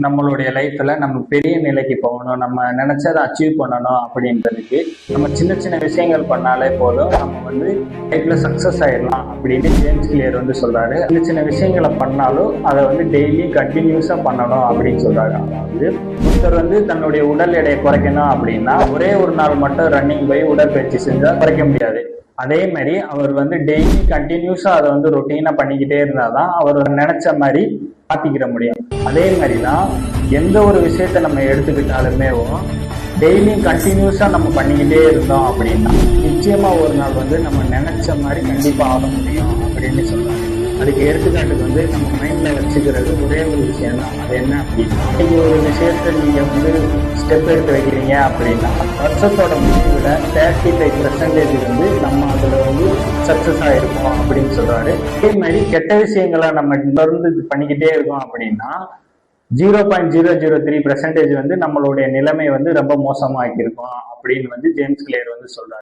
நம்மளுடைய லைஃப்ல நம்ம பெரிய நிலைக்கு போகணும், நம்ம நினைச்சதை அச்சீவ் பண்ணணும் அப்படின்றதுக்கு நம்ம சின்ன சின்ன விஷயங்கள் பண்ணாலே போதும், நம்ம வந்து லைஃப்ல சக்சஸ் ஆயிடலாம் அப்படின்னு ஜேம்ஸ் கிளியர் வந்து சொல்றாரு. சின்ன சின்ன விஷயங்களை பண்ணாலும் அதை வந்து டெய்லி கண்டினியூஸா பண்ணணும் அப்படின்னு சொல்றாரு. அதாவது ஒருத்தர் வந்து தன்னுடைய உடல் எடையை குறைக்கணும் அப்படின்னா ஒரே ஒரு நாள் மட்டும் ரன்னிங் போய் உடற்பயிற்சி செஞ்சா குறைக்க முடியாது. அதே மாதிரி அவர் வந்து டெய்லி கண்டினியூஸா அதை வந்து ரொட்டீனா பண்ணிக்கிட்டே இருந்தாதான் அவர் நினைச்ச மாதிரி மாத்திக்கிற முடியும். அதே மாதிரிதான் எந்த ஒரு விஷயத்த நம்ம எடுத்துக்கிட்டாலுமே டெய்லி கண்டினியூஸா நம்ம பண்ணிக்கிட்டே இருந்தோம் அப்படின்னா நிச்சயமா ஒரு நாள் வந்து நம்ம நினைச்ச மாதிரி கண்டிப்பா ஆக முடியும் அப்படின்னு சொல்றாங்க. அதுக்கு எடுத்துக்காட்டுக்கு வந்து நம்ம மைண்ட்ல வச்சுக்கிறது ஒரே ஒரு விஷயம் தான். அது என்ன அப்படின்னா, நீங்க ஒரு விஷயத்த நீங்க வந்து ஸ்டெப் எடுத்து வைக்கிறீங்க அப்படின்னா வருஷத்தோட முடிவுல 35% வந்து நம்ம அதுல வந்து சக்சஸ் ஆயிருக்கோம் அப்படின்னு சொல்றாரு. அதே மாதிரி கெட்ட விஷயங்களை நம்ம தொடர்ந்து பண்ணிக்கிட்டே இருக்கோம் அப்படின்னா 0.003% வந்து நம்மளுடைய நிலைமை வந்து ரொம்ப மோசமாக்கியிருக்கோம் அப்படின்னு வந்து ஜேம்ஸ் கிளியர் வந்து சொல்றாரு.